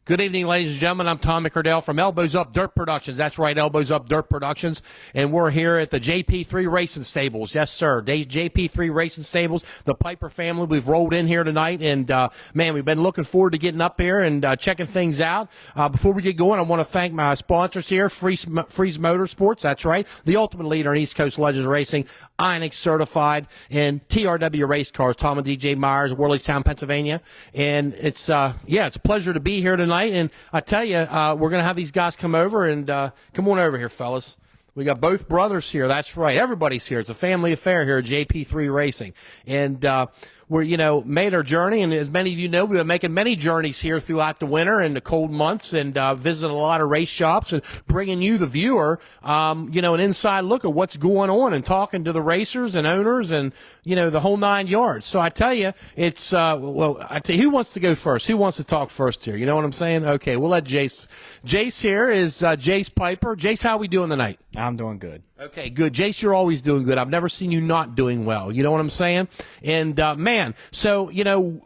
Good evening, ladies and gentlemen. I'm Tom McCardell from Elbows Up Dirt Productions. That's right, Elbows Up Dirt Productions. And we're here at the JP3 Racing Stables. Yes, sir. JP3 Racing Stables, the Piper family. We've rolled in here tonight. And, man, we've been looking forward to getting up here and checking things out. Before we get going, I want to thank my sponsors here, Freeze Motorsports. That's right. The ultimate leader in East Coast Legends Racing, Inex certified, and TRW Race Cars, Tom and DJ Myers, Worleystown, Pennsylvania. And it's a pleasure to be here tonight. And I tell you, we're going to have these guys come over and come on over here, fellas. We got both brothers here. That's right. Everybody's here. It's a family affair here at JP3 Racing. And we're, made our journey. And as many of you know, we've been making many journeys here throughout the winter and the cold months and visiting a lot of race shops and bringing you, the viewer, an inside look at what's going on and talking to the racers and owners and, the whole 9 yards. So I tell you, it's, who wants to go first? Who wants to talk first here? You know what I'm saying? Okay, we'll let Jace. Jace here is Jace Piper. Jace, how we doing tonight? I'm doing good. Okay, good. Jace, you're always doing good. I've never seen you not doing well. You know what I'm saying? And, so,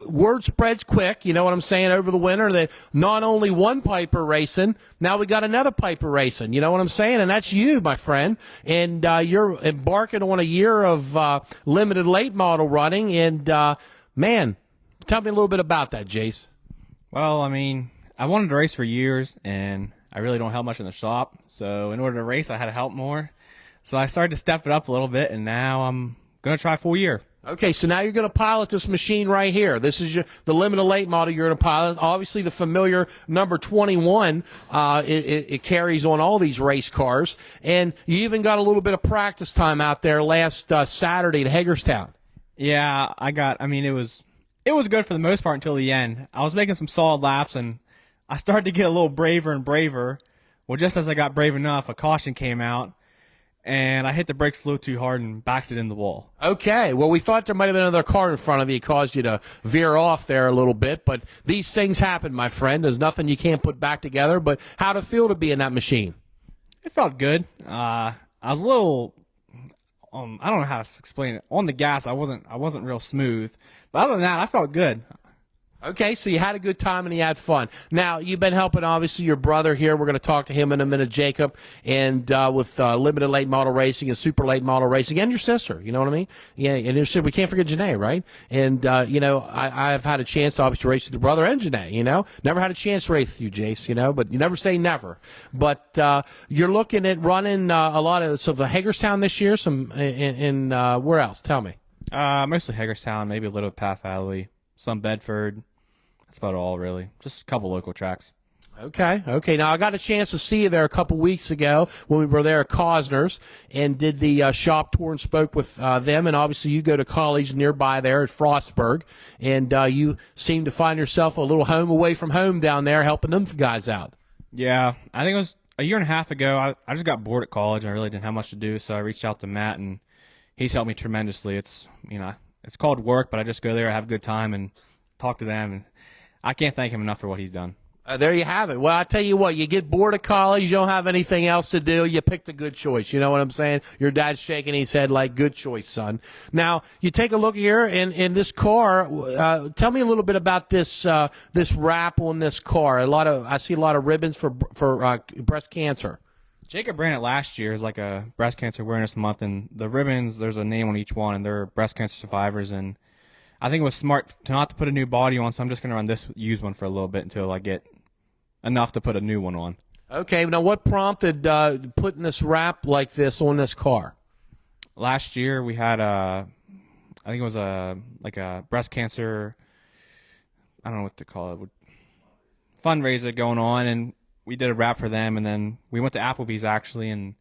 word spreads quick, you know what I'm saying, over the winter that not only one Piper racing, now we got another Piper racing, you know what I'm saying? And that's you, my friend. And you're embarking on a year of limited late model running. And, tell me a little bit about that, Jace. Well, I wanted to race for years, and I really don't help much in the shop. So in order to race, I had to help more. So I started to step it up a little bit, and now I'm going to try full year. Okay, so now you're going to pilot this machine right here. This is the limited late model you're going to pilot. Obviously, the familiar number 21, it carries on all these race cars. And you even got a little bit of practice time out there last Saturday at Hagerstown. Yeah, it was good for the most part until the end. I was making some solid laps, and I started to get a little braver and braver. Well, just as I got brave enough, a caution came out, and I hit the brakes a little too hard and backed it in the wall. Okay, well, we thought there might have been another car in front of you. It caused you to veer off there a little bit, but these things happen, my friend. There's nothing you can't put back together, but how'd it feel to be in that machine? It felt good. I was a little, I don't know how to explain it. On the gas, I wasn't real smooth, but other than that, I felt good. Okay, so you had a good time and you had fun. Now, you've been helping, obviously, your brother here. We're going to talk to him in a minute, Jacob, and with limited late model racing and super late model racing, and your sister, you know what I mean? Yeah, and your sister, we can't forget Janae, right? And, I've had a chance to obviously race with your brother and Janae, Never had a chance to race with you, Jace, but you never say never. But you're looking at running a lot of the Hagerstown this year, where else? Tell me. Mostly Hagerstown, maybe a little Path Valley, some Bedford. That's about all, really. Just a couple local tracks. Okay. Now, I got a chance to see you there a couple weeks ago when we were there at Cosner's and did the shop tour and spoke with them. And obviously, you go to college nearby there at Frostburg, and you seem to find yourself a little home away from home down there helping them guys out. Yeah, I think it was a year and a half ago. I just got bored at college. I really didn't have much to do, so I reached out to Matt, and he's helped me tremendously. It's called work, but I just go there, have a good time, and talk to them, and I can't thank him enough for what he's done. There you have it. Well, I tell you what, you get bored of college, you don't have anything else to do, you picked a good choice. You know what I'm saying? Your dad's shaking his head like, good choice, son. Now, you take a look here in this car. Tell me a little bit about this wrap on this car. I see a lot of ribbons for breast cancer. Jacob ran it last year as like a breast cancer awareness month, and the ribbons, there's a name on each one, and they're breast cancer survivors, and I think it was smart not to put a new body on, so I'm just going to run this used one for a little bit until I get enough to put a new one on. Okay, now what prompted putting this wrap like this on this car? Last year we had I think it was a breast cancer, I don't know what to call it, fundraiser going on, and we did a wrap for them, and then we went to Applebee's actually, and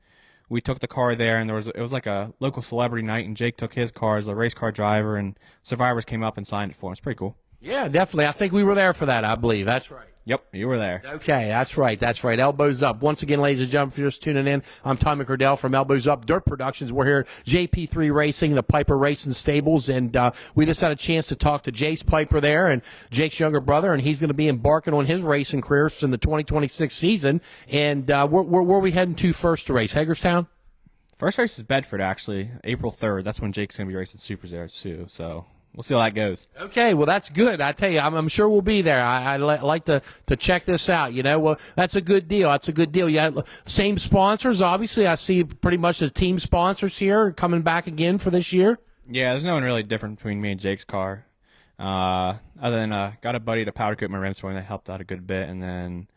we took the car there, and it was like a local celebrity night, and Jake took his car as a race car driver, and Survivors came up and signed it for him. It's pretty cool. Yeah, definitely. I think we were there for that, I believe. That's right. Yep, you were there. Okay, that's right. Elbows Up. Once again, ladies and gentlemen, if you're just tuning in, I'm Tom McCardell from Elbows Up Dirt Productions. We're here at JP3 Racing, the Piper Racing Stables, and we just had a chance to talk to Jace Piper there, and Jake's younger brother, and he's going to be embarking on his racing career in the 2026 season. And where are we heading to first to race? Hagerstown? First race is Bedford, actually, April 3rd. That's when Jake's going to be racing Supers there, too. So we'll see how that goes. Okay, well that's good. I tell you, I'm sure we'll be there. I like to check this out. Well, that's a good deal. That's a good deal. Yeah, same sponsors. Obviously, I see pretty much the team sponsors here coming back again for this year. Yeah, there's no one really different between me and Jake's car. Other than got a buddy to powder coat my rims for me that helped out a good bit, and then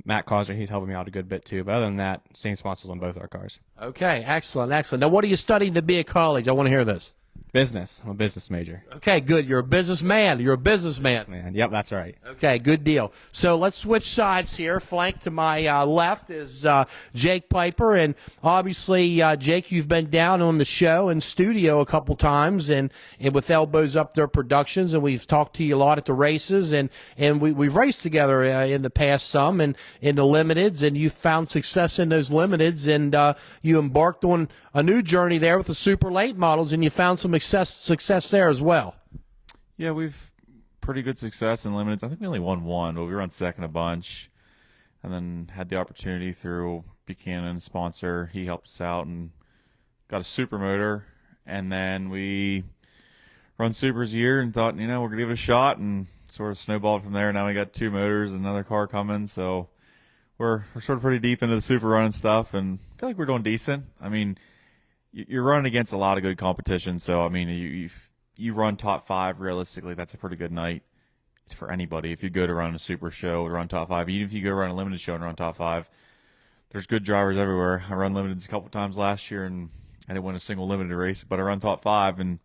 Matt Cosner, he's helping me out a good bit too. But other than that, same sponsors on both our cars. Okay, excellent, excellent. Now, what are you studying to be at college? I want to hear this. Business. I'm a business major. Okay, good. You're a businessman. You're a businessman. Man, yep, that's right. Okay, good deal. So let's switch sides here. Flanked to my left is Jake Piper, and obviously, Jake, you've been down on the show and studio a couple times, and with Elbows Up Their Productions, and we've talked to you a lot at the races, and we've raced together in the past some, and in the limiteds, and you found success in those limiteds, and you embarked on a new journey there with the super late models, and you found some success there as well. Yeah, we've pretty good success in limiteds. I think we only won one, but we run second a bunch, and then had the opportunity through Buchanan sponsor. He helped us out and got a super motor, and then we run supers a year and thought, we're gonna give it a shot, and sort of snowballed from there. Now we got two motors, another car coming, so we're sort of pretty deep into the super run and stuff, and I feel like we're doing decent. I mean, you're running against a lot of good competition, so I mean, you run top 5 realistically. That's a pretty good night for anybody. If you go to run a super show, to run top 5, even if you go run a limited show and run top 5, there's good drivers everywhere. I run limiteds a couple times last year, and I didn't win a single limited race, but I run top 5, and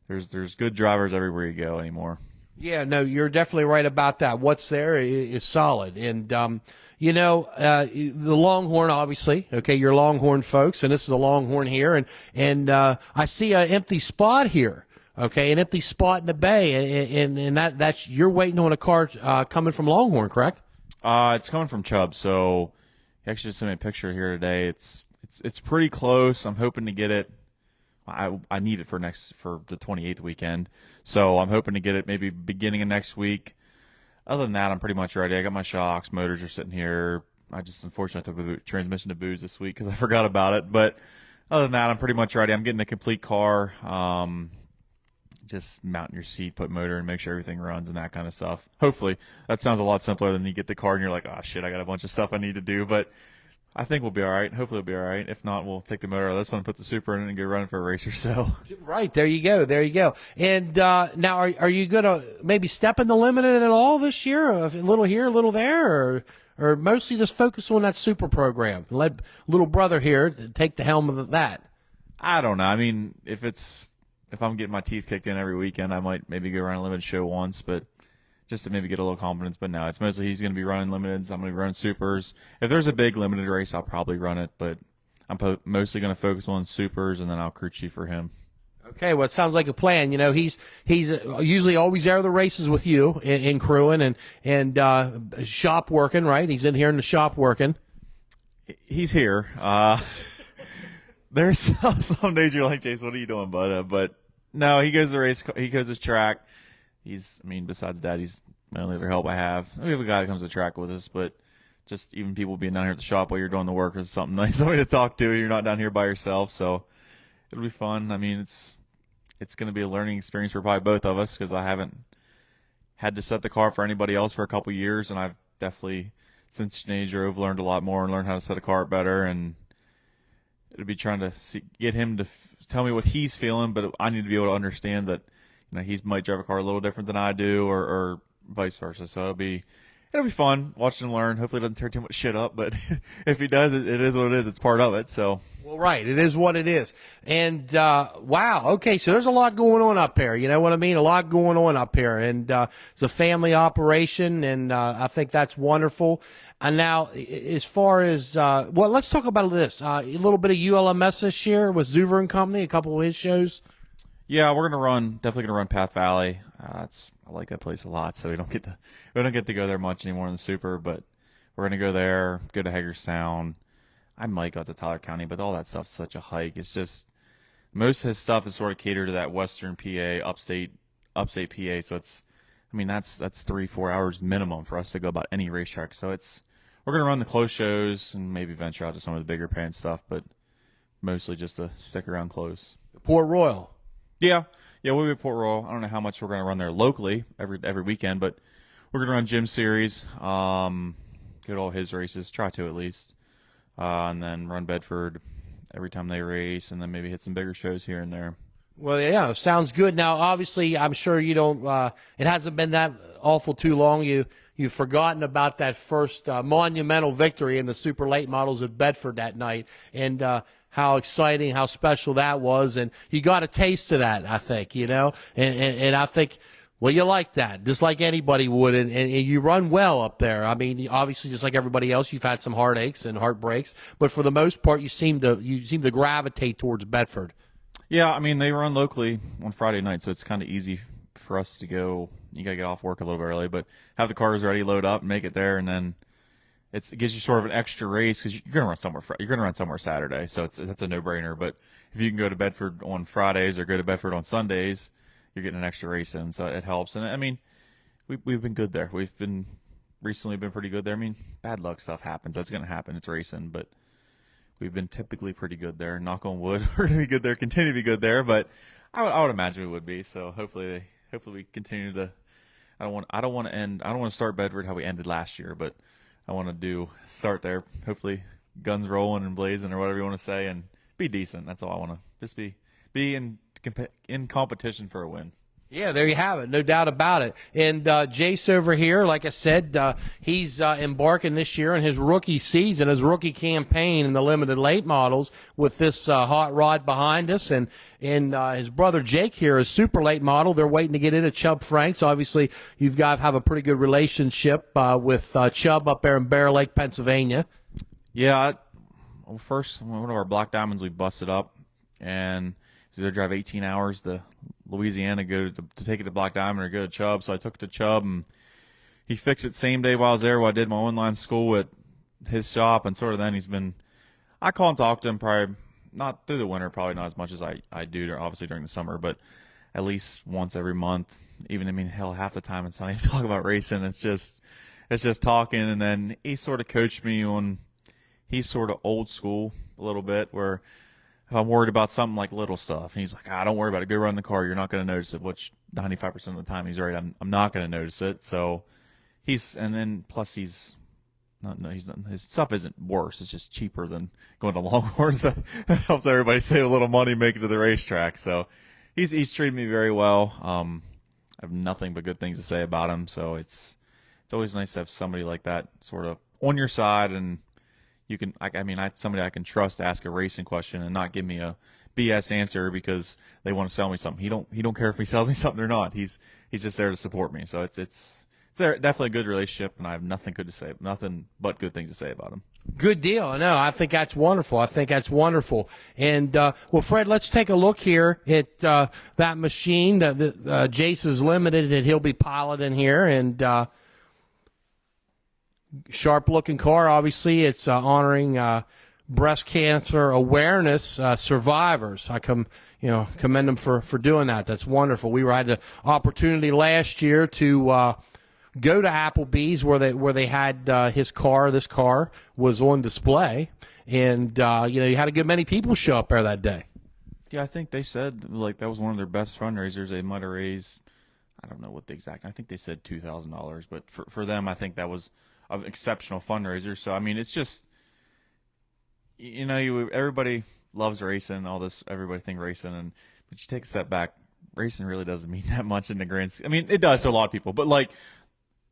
there's good drivers everywhere you go anymore. Yeah, no, you're definitely right about that. What's there is solid. And, the Longhorn, obviously, okay, you're Longhorn folks, and this is a Longhorn here. And I see an empty spot here, okay, an empty spot in the bay. And that's, you're waiting on a car coming from Longhorn, correct? It's coming from Chubb, so he actually just sent me a picture here today. It's pretty close. I'm hoping to get it. I need it for the 28th weekend, so I'm hoping to get it maybe beginning of next week. Other than that, I'm pretty much ready. I got my shocks, motors are sitting here. I just unfortunately took the transmission to booze this week because I forgot about it. But other than that, I'm pretty much ready. I'm getting a complete car. Just mount your seat, put motor, and make sure everything runs and that kind of stuff. Hopefully, that sounds a lot simpler than you get the car and you're like, oh shit, I got a bunch of stuff I need to do. But I think we'll be all right. Hopefully we'll be all right. If not, we'll take the motor out of this one, put the super in it, and go running for a race or so. Right. There you go. There you go. And now are you going to maybe step in the limited at all this year? A little here, a little there, or mostly just focus on that super program? Let little brother here take the helm of that. I don't know. I mean, if I'm getting my teeth kicked in every weekend, I might maybe go run a limited show once, but just to maybe get a little confidence. But no, it's mostly he's going to be running limiteds. I'm going to be running supers. If there's a big limited race, I'll probably run it, but I'm mostly going to focus on supers, and then I'll crew chief for him. Okay, well, it sounds like a plan. He's usually always there at the races with you in crewing and shop working, right? He's in here in the shop working. He's here. There's some days you're like, Jason, what are you doing, bud? But no, he goes to the race. He goes to the track. Besides Dad, he's my only other help I have. We have a guy that comes to the track with us, but just even people being down here at the shop while you're doing the work is something nice, somebody to talk to. You're not down here by yourself, so it'll be fun. I mean, it's going to be a learning experience for probably both of us because I haven't had to set the car for anybody else for a couple years, and I've definitely, since Sinead drove, learned a lot more and learned how to set a car better. And it'll be trying to get him to tell me what he's feeling, but I need to be able to understand that he might drive a car a little different than I do, or vice versa. So it'll be fun watching him learn. Hopefully, it doesn't tear too much shit up, but if he does, it is what it is. It's part of it. So. Well, right, it is what it is. And wow, okay, so there's a lot going on up here. You know what I mean? A lot going on up here, and it's a family operation, and I think that's wonderful. And now, as far as let's talk about this. A little bit of ULMS this year with Zuver and Company, a couple of his shows. Yeah, we're definitely gonna run Path Valley. I like that place a lot, so we don't get to go there much anymore in the Super, but we're gonna go there, go to Hagerstown. I might go to Tyler County, but all that stuff's such a hike. It's just most of his stuff is sort of catered to that Western PA, upstate PA. So that's 3-4 hours minimum for us to go about any racetrack. So we're gonna run the close shows and maybe venture out to some of the bigger pan stuff, but mostly just to stick around close. Port Royal. Yeah, yeah, we'll be at Port Royal. I don't know how much we're going to run there locally every weekend, but we're going to run Gym Series, go to all his races, try to at least, and then run Bedford every time they race, and then maybe hit some bigger shows here and there. Well, yeah, sounds good. Now, obviously, I'm sure you don't. It hasn't been that awful too long. You've forgotten about that first monumental victory in the super late models at Bedford that night, and how exciting, how special that was, and you got a taste of that, I think, and I think. Well, you like that, just like anybody would, and you run well up there. I mean, obviously, just like everybody else, you've had some heartaches and heartbreaks, but for the most part, you seem to gravitate towards Bedford. Yeah, I mean, they run locally on Friday night, so it's kind of easy for us to go. You got to get off work a little bit early, but have the cars ready, load up, and make it there, and then it gives you sort of an extra race because you're going to run somewhere. You're going to run somewhere Saturday, so that's a no-brainer. But if you can go to Bedford on Fridays or go to Bedford on Sundays, you're getting an extra race in, so it helps. And I mean, we've been good there. We've been recently been pretty good there. I mean, bad luck stuff happens. That's going to happen. It's racing, but we've been typically pretty good there. Knock on wood, we're going to be good there. Continue to be good there, but I would imagine we would be. So hopefully we continue to. I don't want to start Bedford how we ended last year, but I want to start there. Hopefully, guns rolling and blazing or whatever you want to say, and be decent. That's all I want to. Just be in competition for a win. Yeah, there you have it. No doubt about it. And Jace over here, like I said, he's embarking this year on his rookie season, his rookie campaign in the limited late models with this hot rod behind us. And his brother Jake here is super late model. They're waiting to get into Chubb Franks. Obviously, you've got to have a pretty good relationship with Chubb up there in Bear Lake, Pennsylvania. Yeah, first, one of our Black Diamonds we busted up, and so they drive 18 hours to Louisiana to take it to Black Diamond or go to Chubb. So I took it to Chubb, and he fixed it same day while I was there. While I did my online school at his shop, and sort of then I call and talk to him probably not through the winter, probably not as much as I do obviously during the summer, but at least once every month. Even, I mean, hell, half the time it's not even talking about racing. It's just talking, and then he sort of coached me on. He's sort of old school a little bit, where if I'm worried about something like little stuff, and he's like, don't worry about it. Go run the car. You're not going to notice it, which 95% of the time he's right. I'm not going to notice it. So and then plus he's not, his stuff isn't worse. It's just cheaper than going to Longhorns. That helps everybody save a little money, make it to the racetrack. So he's treated me very well. I have nothing but good things to say about him. So it's always nice to have somebody like that sort of on your side, and you can, somebody I can trust to ask a racing question and not give me a BS answer because they want to sell me something. He don't care if he sells me something or not. He's just there to support me. So it's definitely a good relationship, and I have nothing but good things to say about him. Good deal. No, I think that's wonderful. And, well, Fred, let's take a look here at that machine. Jace is limited, and he'll be piloting here. And sharp-looking car, obviously. It's honoring breast cancer awareness survivors. I commend them for doing that. That's wonderful. We had the opportunity last year to go to Applebee's where they had his car. This car was on display, and you had a good many people show up there that day. Yeah, I think they said like that was one of their best fundraisers. They might have raised, I don't know what the exact. I think they said $2,000, but for them, I think that was an exceptional fundraiser. So I mean, it's just everybody loves racing, all this. Everybody think racing, but you take a step back, racing really doesn't mean that much in the grand scheme. I mean, it does to a lot of people, but like,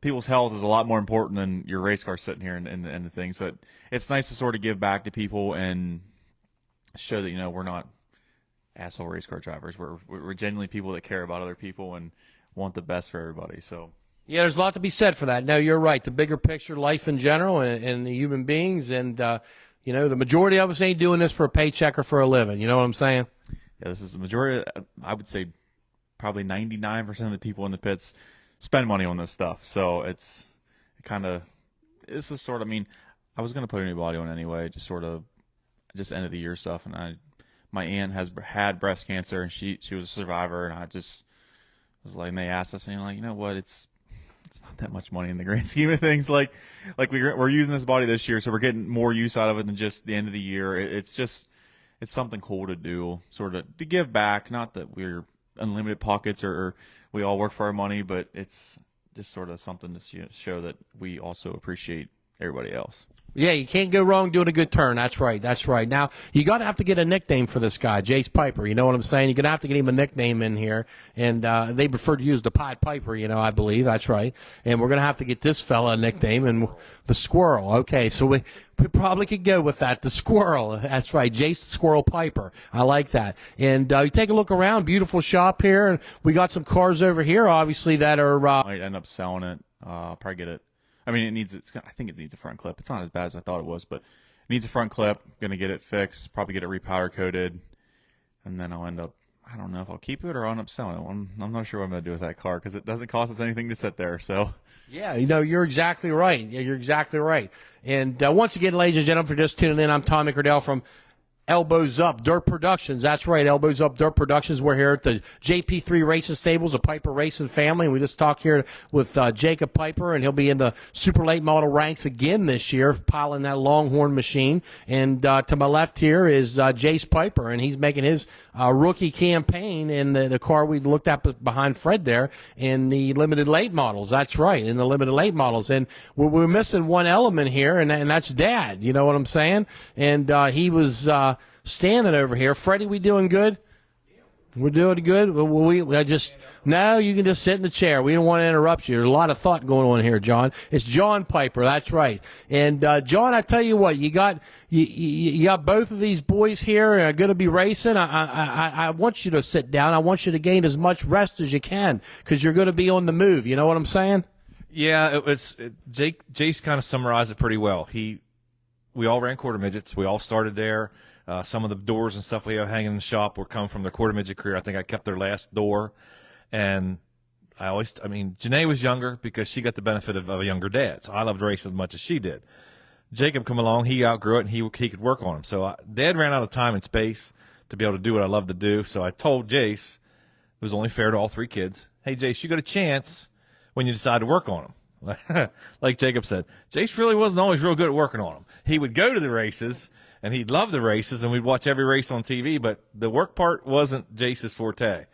people's health is a lot more important than your race car sitting here and the thing. So it's nice to sort of give back to people and show that, we're not asshole race car drivers. We're genuinely people that care about other people and want the best for everybody. So yeah, there's a lot to be said for that. No, you're right. The bigger picture, life in general and the human beings. And, the majority of us ain't doing this for a paycheck or for a living. You know what I'm saying? Yeah, this is the majority. I would say probably 99% of the people in the pits spend money on this stuff. So this is sort of, I was going to put a new body on anyway, just end of the year stuff. And my aunt had breast cancer, and she was a survivor. And I just was like, and they asked us, and you know what, it's not that much money in the grand scheme of things. Like we're using this body this year, so we're getting more use out of it than just the end of the year. It's something cool to do, sort of to give back. Not that we're unlimited pockets or we all work for our money, but it's just sort of something to show that we also appreciate everybody else. Yeah, you can't go wrong doing a good turn. That's right. That's right. Now, you got to have to get a nickname for this guy, Jace Piper. You know what I'm saying? You're going to have to get him a nickname in here. And they prefer to use the Pied Piper, I believe. That's right. And we're going to have to get this fella a nickname, and the Squirrel. Okay, so we probably could go with that. The Squirrel. That's right. Jace the Squirrel Piper. I like that. And you take a look around. Beautiful shop here. And we got some cars over here, obviously, that are Might end up selling it. Probably get it. I mean, I think it needs a front clip. It's not as bad as I thought it was, but it needs a front clip. Going to get it fixed, probably get it repowder coated, and then I'll end up, I don't know if I'll keep it or I'll end up selling it. I'm not sure what I'm going to do with that car because it doesn't cost us anything to sit there. So, yeah, you're exactly right. Yeah, you're exactly right. And once again, ladies and gentlemen, for just tuning in, I'm Tommy Cordell from Elbows Up Dirt Productions. That's right, Elbows Up Dirt Productions. We're here at the JP3 Racing Stables, a Piper Racing family. And we just talked here with Jacob Piper, and he'll be in the super late model ranks again this year, piloting that Longhorn machine. And to my left here is Jace Piper, and he's making his rookie campaign in the car we looked at behind Fred there in the limited late models. That's right, in the limited late models. And we're missing one element here, and that's Dad. You know what I'm saying? And he was standing over here. Freddie, we doing good? We're doing good. No, you can just sit in the chair. We don't want to interrupt you. There's a lot of thought going on here, John. It's John Piper. That's right. And John, I tell you what, you got both of these boys here going to be racing. I want you to sit down. I want you to gain as much rest as you can because you're going to be on the move. You know what I'm saying? Yeah, Jace kind of summarized it pretty well. We all ran quarter midgets. We all started there. Some of the doors and stuff we have hanging in the shop were coming from their quarter midget career. I think I kept their last door. And Janae was younger because she got the benefit of a younger dad. So I loved racing as much as she did. Jacob come along, he outgrew it, and he could work on them. So Dad ran out of time and space to be able to do what I love to do. So I told Jace, it was only fair to all three kids, hey, Jace, you got a chance when you decide to work on them. Like Jacob said, Jace really wasn't always real good at working on them. He would go to the races, and he'd love the races, and we'd watch every race on TV, but the work part wasn't Jace's forte.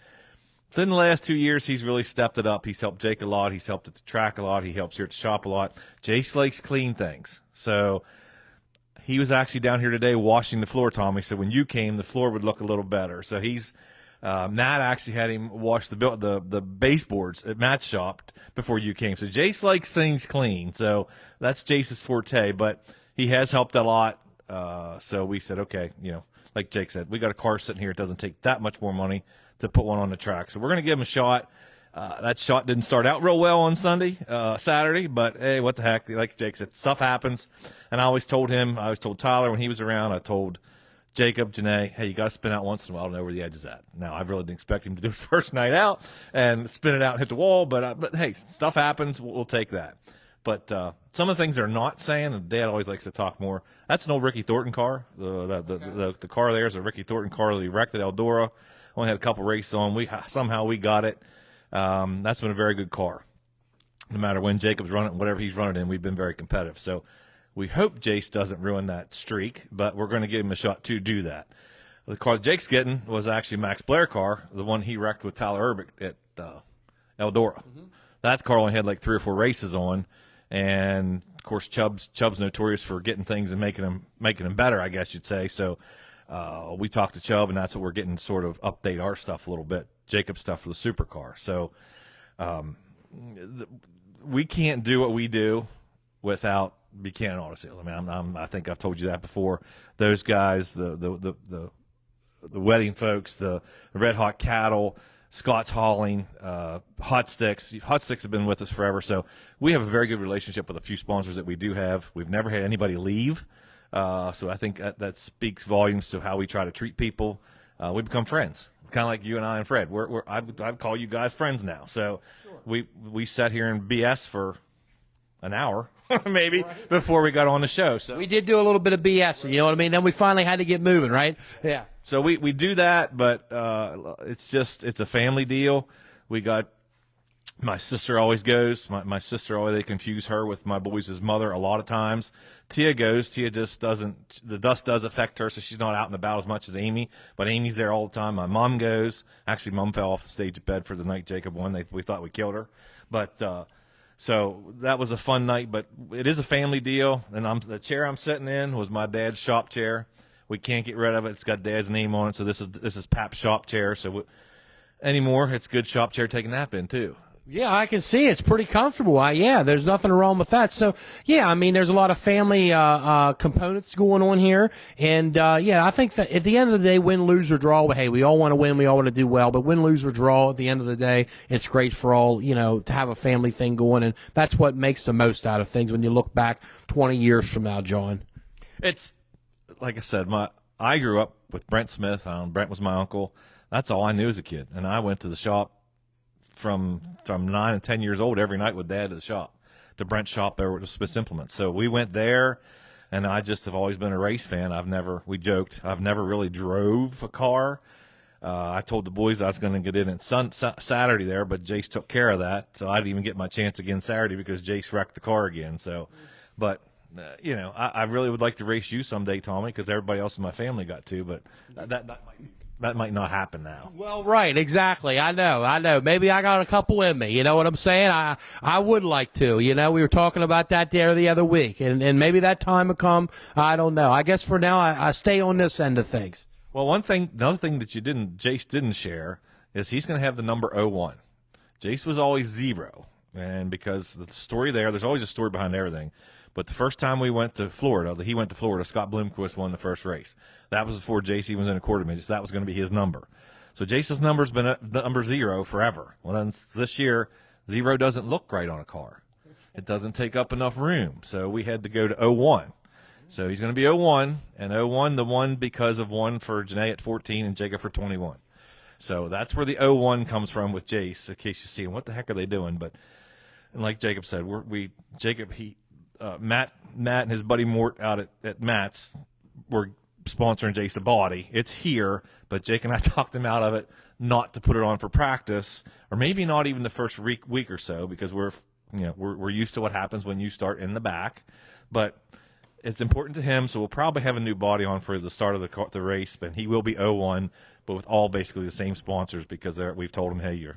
Then the last 2 years, he's really stepped it up. He's helped Jake a lot. He's helped at the track a lot. He helps here at the shop a lot. Jace likes clean things. So he was actually down here today washing the floor, Tommy. So when you came, the floor would look a little better. So he's Matt actually had him wash the baseboards at Matt's shop before you came. So Jace likes things clean. So that's Jace's forte, but he has helped a lot. So we said, okay, like Jake said, we got a car sitting here. It doesn't take that much more money to put one on the track. So we're going to give him a shot. That shot didn't start out real well on Saturday, but hey, what the heck? Like Jake said, stuff happens. And I always told Tyler when he was around, I told Jacob, Janae, hey, you got to spin out once in a while to know where the edge is at. Now, I really didn't expect him to do it first night out and spin it out and hit the wall, but hey, stuff happens. We'll take that. But some of the things they're not saying, and Dad always likes to talk more. That's an old Ricky Thornton car. The car there is a Ricky Thornton car that he wrecked at Eldora. Only had a couple races on. Somehow we got it. That's been a very good car. No matter when Jacob's running it, whatever he's running in, we've been very competitive. So we hope Jace doesn't ruin that streak, but we're going to give him a shot to do that. The car Jake's getting was actually Max Blair car, the one he wrecked with Tyler Urbick at Eldora. Mm-hmm. That car only had like 3 or 4 races on. And of course, Chubb's notorious for getting things and making them better, I guess you'd say. So we talked to Chubb, and that's what we're getting, sort of update our stuff a little bit, Jacob's stuff for the supercar. So we can't do what we do without Buchanan Auto Sales. I mean, I think I've told you that before. Those guys, the wedding folks, the Red Hot Cattle, Scott's Hauling, Hot Sticks. Hot Sticks have been with us forever, so we have a very good relationship with a few sponsors that we do have. We've never had anybody leave, so I think that speaks volumes to how we try to treat people. We become friends, kind of like you and I and Fred. I'd call you guys friends now. So sure. we sat here and BS for an hour maybe before we got on the show. So we did do a little bit of BS, you know what I mean? Then we finally had to get moving, right? Yeah. So we do that, but it's a family deal. We got My sister always goes. My sister always, they confuse her with my boys' mother a lot of times. Tia goes. Tia just doesn't, the dust does affect her, so she's not out and about as much as Amy, but Amy's there all the time. My mom goes. Actually, Mom fell off the stage at Bedford the night Jacob won. We thought we killed her. But, so that was a fun night, but it is a family deal. And the chair I'm sitting in was my dad's shop chair. We can't get rid of it. It's got Dad's name on it, so this is Pap's shop chair. So anymore, it's a good shop chair to take a nap in, too. Yeah, I can see it's pretty comfortable. Yeah, there's nothing wrong with that. So, yeah, I mean, there's a lot of family components going on here. And, yeah, I think that at the end of the day, win, lose, or draw, hey, we all want to win. We all want to do well. But win, lose, or draw, at the end of the day, it's great for all, to have a family thing going. And that's what makes the most out of things when you look back 20 years from now, John. It's, like I said, I grew up with Brent Smith. Brent was my uncle. That's all I knew as a kid. And I went to the shop from 9 and 10 years old every night with Dad to the shop, to Brent's shop there with Smith's Implements. So we went there, and I just have always been a race fan. We joked, I've never really drove a car. I told the boys I was going to get in Saturday there, but Jace took care of that. So I didn't even get my chance again Saturday because Jace wrecked the car again. So, but I really would like to race you someday, Tommy, because everybody else in my family got to, but that might not happen now. Well, right, exactly. I know. Maybe I got a couple in me. You know what I'm saying? I would like to. We were talking about that there the other week, and maybe that time will come. I don't know. I guess for now, I stay on this end of things. Well, another thing that Jace didn't share is he's going to have the number 01. Jace was always 0, and because the story there's always a story behind everything. But the first time he went to Florida, Scott Bloomquist won the first race. That was before Jace even was in a quarter midget, so that was going to be his number. So Jace's number's been number 0 forever. Well, then this year, 0 doesn't look right on a car. It doesn't take up enough room, so we had to go to 01. So he's going to be 01, and 01, the 1 because of 1 for Janae at 14 and Jacob for 21. So that's where the 01 comes from with Jace, in case you see him. What the heck are they doing? But and like Jacob said, Matt and his buddy Mort out at Matt's were sponsoring Jace the Body. It's here, but Jake and I talked him out of it not to put it on for practice, or maybe not even the first week or so, because we're used to what happens when you start in the back. But it's important to him, so we'll probably have a new body on for the start of the race, but he will be 01, but with all basically the same sponsors, because we've told him, hey,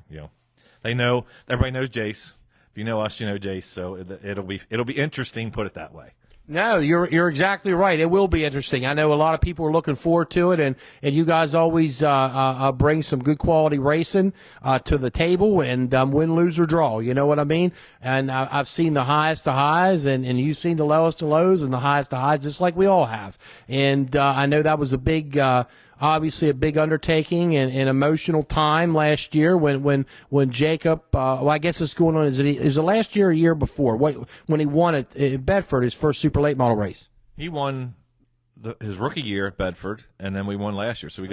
they know, everybody knows Jace. If you know us, you know Jace, so it'll be interesting, put it that way. No, you're exactly right. It will be interesting. I know a lot of people are looking forward to it, and you guys always bring some good quality racing to the table, and win, lose, or draw. You know what I mean? And I've seen the highest of highs, and you've seen the lowest of lows and the highest of highs, just like we all have. And I know that was a big obviously a big undertaking and emotional time last year when Jacob, I guess it's going on, is it last year or year before? When he won at Bedford, his first super late model race? He won his rookie year at Bedford, and then we won last year. So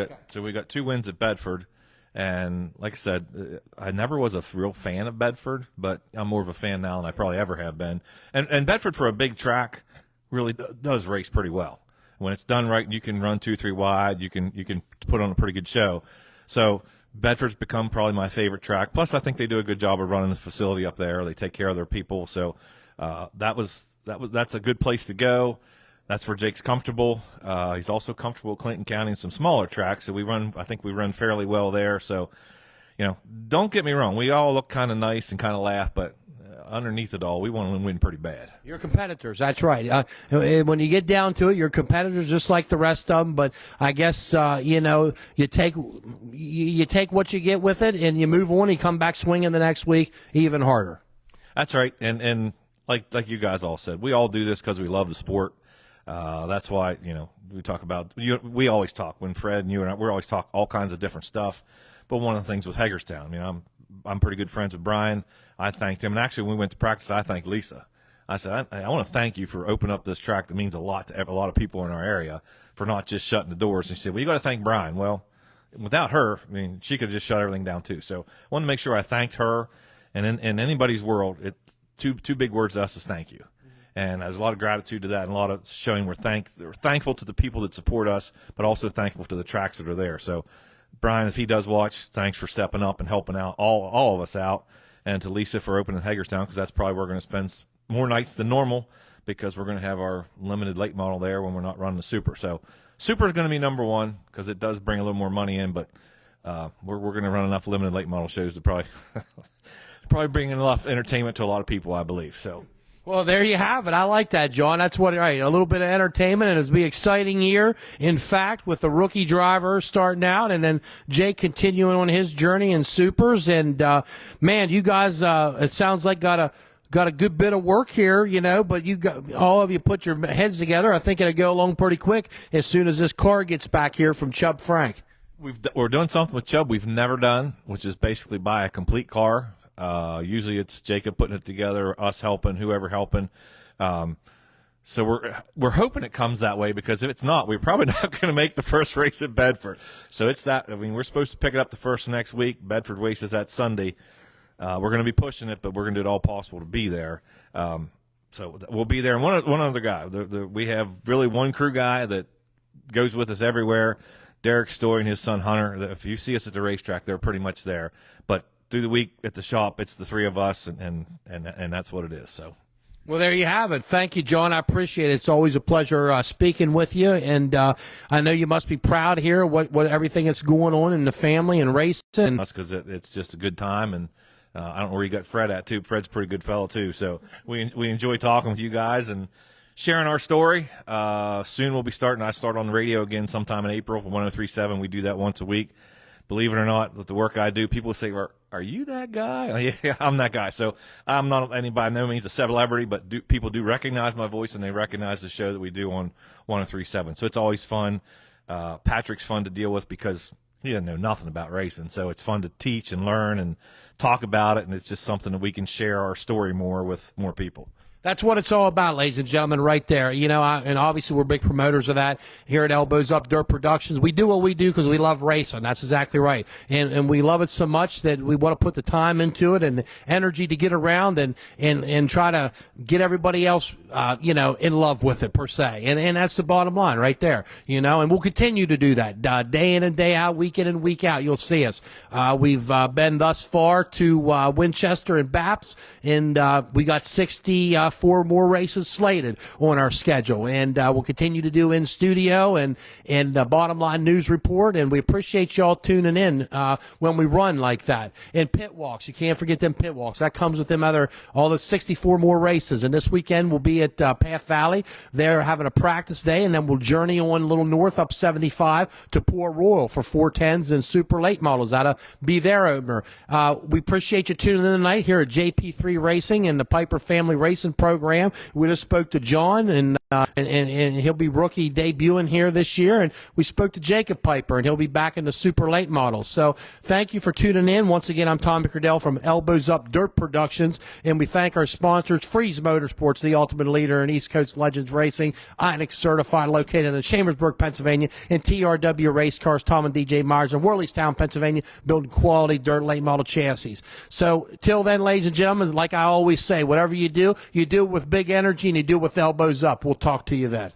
we got 2 wins at Bedford. And like I said, I never was a real fan of Bedford, but I'm more of a fan now than I probably ever have been. And Bedford, for a big track, really does race pretty well. When it's done right, you can run 2-3 wide. You can put on a pretty good show. So Bedford's become probably my favorite track. Plus, I think they do a good job of running the facility up there. They take care of their people. So that's a good place to go. That's where Jake's comfortable. He's also comfortable at Clinton County and some smaller tracks. So I think we run fairly well there. So, don't get me wrong. We all look kind of nice and kind of laugh, but underneath it all, we want to win pretty bad. You're competitors, that's right. When you get down to it, you're competitors just like the rest of them. But I guess you take what you get with it, and you move on. You come back swinging the next week even harder. That's right, and like you guys all said, we all do this because we love the sport. That's why we talk about. We always talk when Fred and you and I, we always talk all kinds of different stuff. But one of the things with Hagerstown, I'm pretty good friends with Brian. I thanked him, and actually when we went to practice, I thanked Lisa. I said, I want to thank you for opening up this track that means a lot to a lot of people in our area, for not just shutting the doors. And she said, well, you got to thank Brian. Well, without her, she could have just shut everything down too. So I wanted to make sure I thanked her. And in anybody's world, two big words to us is thank you. And there's a lot of gratitude to that, and a lot of showing we're thankful to the people that support us, but also thankful to the tracks that are there. So Brian, if he does watch, thanks for stepping up and helping out all of us out. and to Lisa for opening Hagerstown, because that's probably where we're going to spend more nights than normal, because we're going to have our limited late model there when we're not running the Super. So Super is going to be number one because it does bring a little more money in, but we're going to run enough limited late model shows to probably bring enough entertainment to a lot of people, I believe. So. Well, there you have it. I like that, John. That's what, right, a little bit of entertainment, and it'll be an exciting year. In fact, with the rookie driver starting out, and then Jake continuing on his journey in Supers. And, man, you guys, it sounds like got a good bit of work here, but you got, all of you put your heads together. I think it'll go along pretty quick as soon as this car gets back here from Chubb Frank. We're doing something with Chubb we've never done, which is basically buy a complete car. Usually it's Jacob putting it together, us helping, whoever helping. So we're hoping it comes that way, because if it's not, we're probably not going to make the first race at Bedford. So it's that. I mean, we're supposed to pick it up the first next week. Bedford races that Sunday. We're going to be pushing it, but we're going to do it all possible to be there. So we'll be there. And one other guy. We have really one crew guy that goes with us everywhere. Derek Story and his son Hunter. If you see us at the racetrack, they're pretty much there. But through the week at the shop, it's the three of us, and that's what it is. So. Well, there you have it. Thank you, John. I appreciate it. It's always a pleasure speaking with you, and I know you must be proud here what everything that's going on in the family and racing. That's because it's just a good time, and I don't know where you got Fred at too. Fred's a pretty good fellow too. So we enjoy talking with you guys and sharing our story. Soon we'll be starting. I start on the radio again sometime in April for 103.7. We do that once a week. Believe it or not, with the work I do, people say, "Are you that guy?" Oh, yeah, I'm that guy. So I'm not by no means a celebrity, but people do recognize my voice, and they recognize the show that we do on 103.7. So it's always fun. Patrick's fun to deal with because he doesn't know nothing about racing. So it's fun to teach and learn and talk about it, and it's just something that we can share our story more with more people. That's what it's all about, ladies and gentlemen, right there. And obviously we're big promoters of that here at Elbows Up Dirt Productions. We do what we do because we love racing. That's exactly right. And we love it so much that we want to put the time into it and the energy to get around and try to get everybody else, in love with it per se. And that's the bottom line right there, and we'll continue to do that, day in and day out, week in and week out. You'll see us. We've been thus far to Winchester and Baps, and we got 64 more races slated on our schedule, and we'll continue to do in studio and bottom line news report, and we appreciate y'all tuning in when we run like that. And pit walks, you can't forget them pit walks. That comes with them all the 64 more races, and this weekend we'll be at Path Valley. They're having a practice day, and then we'll journey on a little north up 75 to Port Royal for 410s and super late models. That'll be their opener. We appreciate you tuning in tonight here at JP3 Racing and the Piper Family Racing Program. We just spoke to John, and he'll be rookie debuting here this year. And we spoke to Jacob Piper, and he'll be back in the super late models. So thank you for tuning in. Once again, I'm Tommy Cordell from Elbows Up Dirt Productions, and we thank our sponsors, Freeze Motorsports, the ultimate leader in East Coast Legends Racing, INX certified, located in Chambersburg, Pennsylvania, and TRW Race Cars, Tom and DJ Myers in Worleystown, Pennsylvania, building quality dirt late model chassis. So till then, ladies and gentlemen, like I always say, whatever you do it with big energy, and you do it with elbows up. We'll talk to you then.